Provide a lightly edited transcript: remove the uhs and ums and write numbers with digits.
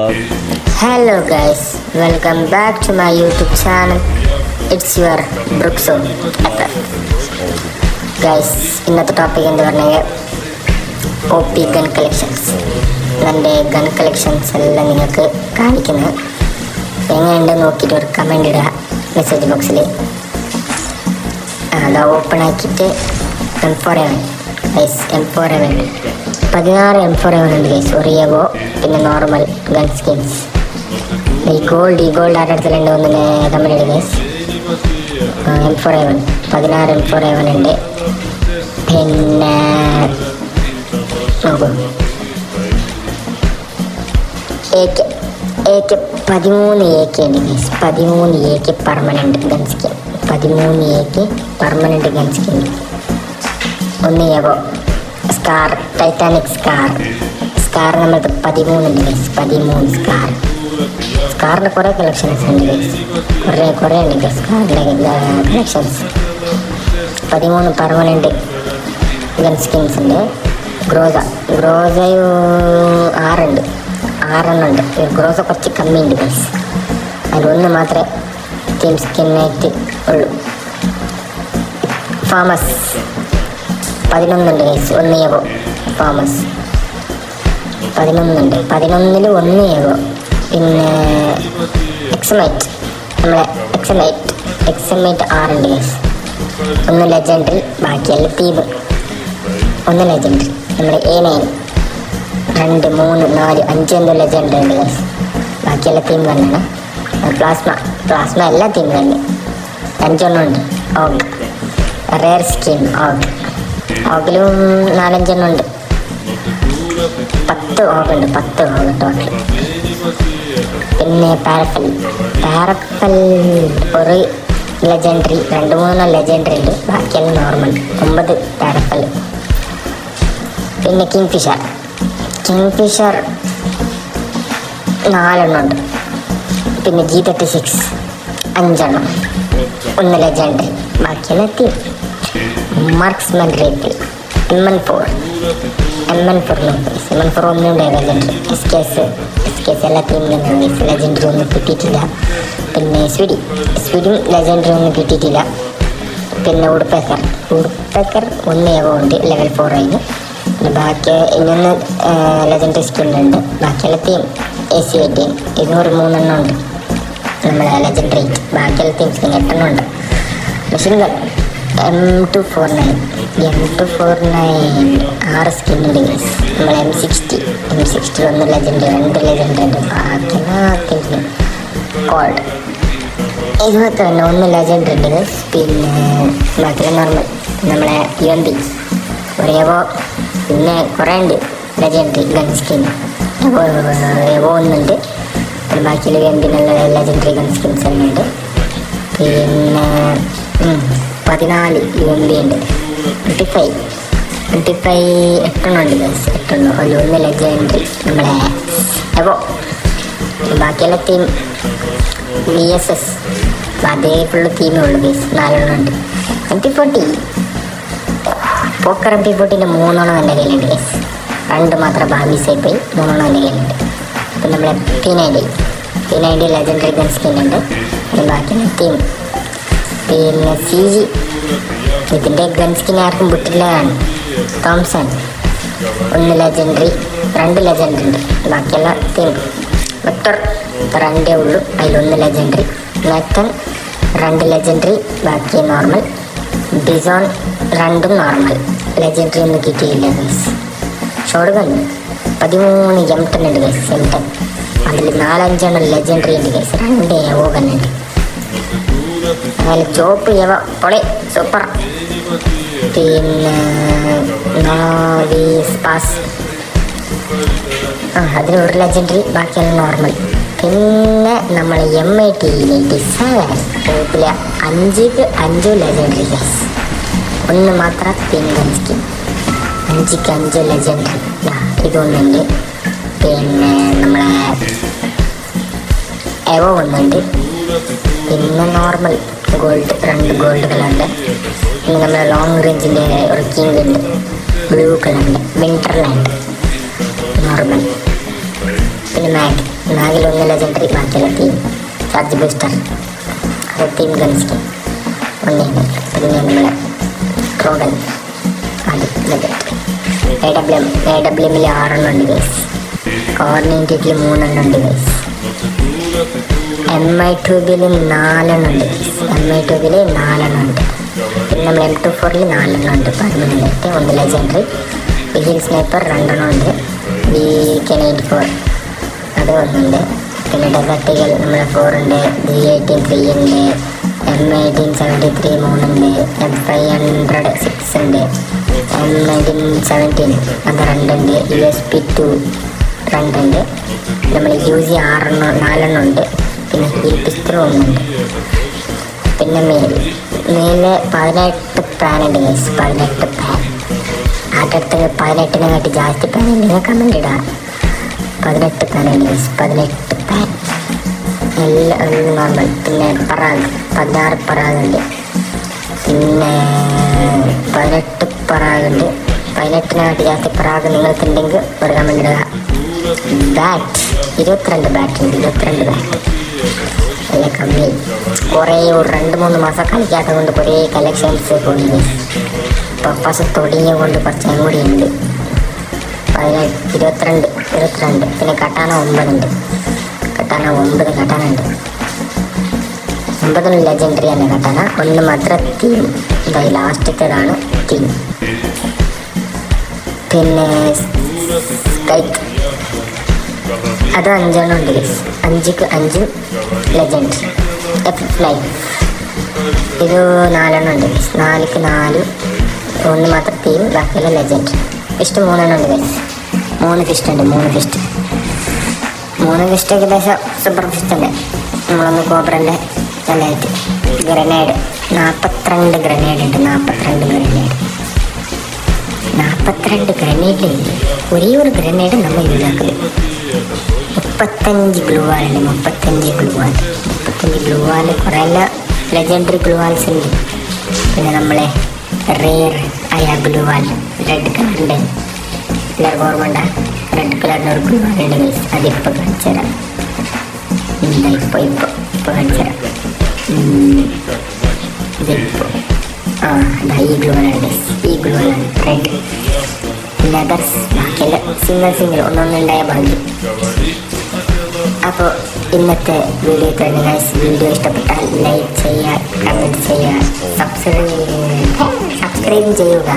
Hello guys, welcome back to my YouTube channel. It's your Brookso FF. Guys, ഇന്നത്തെ topic എന്ന് പറഞ്ഞാൽ OP gun collections. എൻ്റെ gun collections എല്ലാം നിങ്ങൾക്ക് കാണിക്കുന്നത് എങ്ങനെയുണ്ട് നോക്കിയിട്ട് ഒരു കമൻ്റ് ഇടുക മെസ്സേജ് ബോക്സിൽ. അത് ഓപ്പൺ ആക്കിയിട്ട് M4A1 ഗൈസ്, M4A1 16 M4A1 ഉണ്ട് ഗൈസ്. ഒരു എവോ, പിന്നെ നോർമൽ ഗൺ സ്കിൻസ്. ഈ ഗോൾഡ് ആരുടെ അടുത്തുണ്ട് ഒന്നിന് കമ്പനിയുടെ ഗൈസ്. M4A1 16 M4A1 ഉണ്ട്. പിന്നെ നോക്കൂ, AK 13 AK ഉണ്ട് guys. 13 AK permanent gun skin. 13 AK permanent gun skin. ഒന്ന് എവോ സ്കാർ, ടൈറ്റാനിക് സ്കാർ നമ്മൾ 13 ഉണ്ട് ഗൈസ്. 13 സ്കാറിൻ്റെ കുറേ കളക്ഷൻസ് ഉണ്ട് ഗൈസ്. കുറേ ഉണ്ട് ഗൈസ് സ്കാറിൻ്റെ കളക്ഷൻസ്. 13 പെർമനൻറ്റ് ഗൺ സ്കിൻസ് ഉണ്ട്. ഗ്രോസയും 6 ഉണ്ട്. ഗ്രോസ കുറച്ച് കമ്മിയുണ്ട് ഗൈസ്. അതിലൊന്ന് മാത്രമേ ടീം സ്കിന്നായിട്ട് ഉള്ളൂ. ഫാമസ് 11 ഉണ്ട് ഗൈസ്. ഒന്ന് എവോ ഫാമസ് 11 ഉണ്ട്. 11 1 എവോ. പിന്നെ എക്സമൈറ്റ്, നമ്മളെ എക്സമൈറ്റ് 6 ഉണ്ട് ഗൈസ്. ഒന്ന് ലെജൻഡറി, ബാക്കിയെല്ലാം തീം. ഒന്ന് ലെജൻഡറി നമ്മുടെ A9, 2 3 4 5 എന്തോ ലെജൻഡറി ഉണ്ട് ഗൈസ്. ബാക്കിയെല്ലാം തീം തന്നെയാണ്. പ്ലാസ്മ എല്ലാ തീം തന്നെ. 5 ഉണ്ട്. ഓഗ് റെയർ സ്കിൻ ഓഗിലും 4-5 ഉണ്ട്. 10 ഓഗുണ്ട്. 10 ഓഗ് ടോട്ടൽ. പിന്നെ പാരപ്പൽ ഒരു ലെജൻഡറി, 2-3 ലെജൻഡറി ഉണ്ട്. ബാക്കിയെല്ലാം നോർമൽ. 9 പാരപ്പൽ. പിന്നെ കിങ്ഫിഷർ 4 ഉണ്ട്. പിന്നെ G36 5, 1 ലെജൻഡറി, ബാക്കിയെല്ലാം എത്തി. മാർക്സ്മാൻ റൈഫിൾ MN4 ഒന്നുണ്ട് ലെജൻഡറി. എസ് കേസ് എല്ലാ ടീമിലും ലെജൻഡറി ഒന്നും കിട്ടിയിട്ടില്ല. പിന്നെ സ്വിഡിയും ലെജൻഡറി ഒന്നും കിട്ടിയിട്ടില്ല. പിന്നെ ഉടുപ്പേക്കർ 1 എവോ ഉണ്ട്, ലെവൽ 4 ആയിരുന്നു. പിന്നെ ബാക്കി ഇനിയൊന്ന് ലെജൻഡറി സ്കിന്നുണ്ട്. ബാക്കിയെല്ലാം ടീം AC-18 203 ഉണ്ട് നമ്മളെ ലെജൻഡറി. ബാക്കിയെല്ലാം ടീം സ്കിൻ 8 ഉണ്ട്. മെഷീൻ ഗൺ M249 6 സ്കിന്നുണ്ട് ഗൈസ്. നമ്മൾ M60 1 ലെജൻഡറി, 2 ലെജൻഡറി ഉണ്ട്. ബാക്കിയെല്ലാം കോൾഡ് 1 ലെജൻഡറി ഉണ്ട് ഗൈസ്. പിന്നെ ബാക്കിയെല്ലാം നോർമൽ. നമ്മളെ UMP ഒരു എവോ, പിന്നെ കുറേ ഉണ്ട് ലെജൻഡറി ഗൺ സ്കിൻ. എവോ ഒന്നുണ്ട്. പിന്നെ ബാക്കിയുള്ള UMP നല്ല ലെജൻഡറി ഗൺ സ്കിൻസ് തന്നെ ഉണ്ട്. പിന്നെ 14 UMP ഉണ്ട്. 25 8 ഉണ്ട് ഗൈസ്. 8 1 ലെജൻഡറി നമ്മളെ എവോ. ബാക്കിയെല്ലാം ടീം VSS അതേ ഫുള്ള് ടീമേ ഉള്ളൂ ഗൈസ്. 4 ഉണ്ട്. MP40 പോക്കർ MP40 3 എൻ്റെ കയ്യിലുണ്ട് ഗൈസ്. 2 മാത്രം ബാബീസായി പോയി. 3 എൻ്റെ കയ്യിലുണ്ട്. പിന്നെ നമ്മളെ P90 ലെജൻഡറി ഗൺ സ്കിൻ ഉണ്ട്. പിന്നെ ബാക്കിയെല്ലാം ടീം. പിന്നെ CG ഇതിൻ്റെ ഗൺ സ്കിൻ ആർക്കും വിട്ടില്ലതാണ്. തോംസൺ 1 ലെജൻഡറി, 2 ലെജൻഡറി ഉണ്ട്. ബാക്കിയെല്ലാം ടീം. വെക്ടർ 2 ഉള്ളൂ, അതിൽ1 ലെജൻഡറി. മെത്തൻ 2 ലെജൻഡറി, ബാക്കി നോർമൽ. ബിസോൺ 2 നോർമൽ, ലെജൻഡറി ഒന്നും കിട്ടിയില്ല ഗൈസ്. ഷോട്ട് ഗൺ 13 M10 ഉണ്ട് ഗൈസ്. M10 അതിൽ 4-5 ലെജൻഡറി ഉണ്ട് ഗൈസ്. 2 എവോ ഗൺ ഉണ്ട്. അതിൽ ചോപ്പ് എവ പൊളി സൂപ്പർ. പിന്നെ സ്പാസ് അതിന് 1 ലെജൻഡറി, ബാക്കിയെല്ലാം നോർമൽ. പിന്നെ നമ്മൾ M87 ടോപ്പിൽ 5 ലെജൻഡറി ഗൈസ്. 1 മാത്രം പിന്നെ ഗൺ സ്കിൻ. 5 ലെജൻഡറി ഇതൊന്നുണ്ട്. പിന്നെ നമ്മളെ എവോ ഒന്നുണ്ട്. പിന്നെ നോർമൽ ഗോൾഡ് 2 ഗോൾഡ് കളറുണ്ട്. പിന്നെ നമ്മളെ ലോങ് റേഞ്ചിൻ്റെ ഒരു കിങ് ഉണ്ട്, ബ്ലൂ കളറുണ്ട്. Winterland normal. പിന്നെ നാലിലൊന്ന് ലെജൻഡറി, ബാക്കിയുള്ള തീം. ചാർജ് ബൂസ്റ്റർ അത് തീം ഗൺ സ്കിൻ ഒന്നേന്ന്. പിന്നെ നമ്മളെ ട്രോഗൻ അത് ലെജൻഡറി. AWMൽ 6 ഉണ്ട് ഗൈസ്. കോർഡിനേറ്റഡിൽ 3 ഉണ്ട് ഗൈസ്. MI2 4 ഉണ്ട്. MI2 4 ഉണ്ട്. പിന്നെ നമ്മൾ M24 4 ഉണ്ട്. Permanent 1 legendary. ബിഹിൽ സ്നൈപ്പർ 2 ഉണ്ട്. BK94 അത് 1 ഉണ്ട്. പിന്നെ ഡെസർട്ടികൾ നമ്മളെ 4 ഉണ്ട്. G18 3 ഉണ്ട്. M18 73 3 ഉണ്ട്. M500 6 ഉണ്ട്. M19 17 അത് 2 ഉണ്ട്. USP2 2 ഉണ്ട്. നമ്മൾ UZ 4 ഉണ്ട്. പിന്നെ ഹീൽ പിസ്റ്റൾ 1 ഉണ്ട്. പിന്നെ മേല് 18 പാൻ ഉണ്ട് ഗൈസ്. 18 പാൻ. അടുത്ത് 18-നെക്കാട്ടി ജാസ്തി പാൻ ഉണ്ടെങ്കിൽ കമൻറ്റ് ഇടാം. 18 പാൻ ഉണ്ട് ഗൈസ്. 18 പാൻ എല്ലാം നോർമൽ. പിന്നെ പറാഗ് 16 പറാഗ് ഉണ്ട്. പിന്നെ 18 പറാഗ് ഉണ്ട്. 18-നെക്കാട്ടി ജാസ്തി പറാഗ് നിങ്ങൾക്കുണ്ടെങ്കിൽ ഒരു കമൻറ്റ് ഇടുക. ബാറ്റ് 22 ബാറ്റ് ഉണ്ട്. 22 ബാറ്റ് നല്ല കമ്മി. കുറേ ഒരു 2-3 മാസം കളിക്കാത്തത് കൊണ്ട് കുറേ കളക്ഷൻസ് പോയി. പർപ്പസ് തുടങ്ങിയ കൊണ്ട് കുറച്ചും കൂടി ഉണ്ട്. 22. പിന്നെ കട്ടാന 9 ഉണ്ട്. കട്ടാന 9 ഉണ്ട്. 9 ലെജൻഡറി ആണ് കട്ടാന. 1 മാത്രം തീം. ഇതായി ലാസ്റ്റത്തേതാണ് തീം. പിന്നെ സ്കൈക്ക് അത് 5 ഉണ്ട്. 5ക്ക് 5 ലെജൻഡറി. F9 ഇത് 4 ഉണ്ട്. 4ക്ക് 4 1 മാത്രം തീം, ബാക്കിയുള്ള ലെജൻഡറി. ഫിസ്റ്റ് 3 ഉണ്ട് ഗൈസ്. 3 ഫിസ്റ്റ് ഉണ്ട്. 3 ഫിസ്റ്റ് ഏകദേശം സൂപ്പർ ഫിസ്റ്റ് ഉണ്ട്. നമ്മളൊന്ന് കോബ്രൻ്റെ നല്ലതായിട്ട്. ഗ്രനേഡ് 42 ഗ്രനേഡ് ഉണ്ട്. 42 ഗ്രനേഡിൽ ഒരേ ഒരു ഗ്രനേഡ് നമ്മൾ യൂസാക്കുന്നത്. 35 ഗ്ലൂവാലുണ്ട്. 35 ഗ്ലൂവാല് കുറേ ലെജൻഡറി ഗ്ലൂവാൽസ് ഉണ്ട്. പിന്നെ നമ്മളെ റെയർ ആയ ഗ്ലൂവാൽ റെഡ് കളറിൻ്റെ എല്ലാവർക്കും ഓർമ്മണ്ട. റെഡ് കളറിൻ്റെ ഒരു ഗ്ലൂവാലുണ്ട് ഗൈസ്. അതിപ്പോൾ കാണിച്ചു തരാം. ഇപ്പോൾ കാണിച്ചു തരാം. ഇതിപ്പോൾ ഈ ഗ്ലൂവാലാണ് ഗൈസ്. ഈ ഗ്ലൂവാലാണ് റെഡ്. പിന്നെ അതർസ് ബാക്കിയെല്ലാം സിംഗിൾ ഒന്നൊന്നുണ്ടായ ഭാഗ്യം. അപ്പോൾ ഇന്നത്തെ വീഡിയോ തന്നെ ഗൈസ്. വീഡിയോ ഇഷ്ടപ്പെട്ടാൽ ലൈക്ക് ചെയ്യുക, കമൻറ്റ് ചെയ്യുക, സബ്സ്ക്രൈബ് ചെയ്യുക.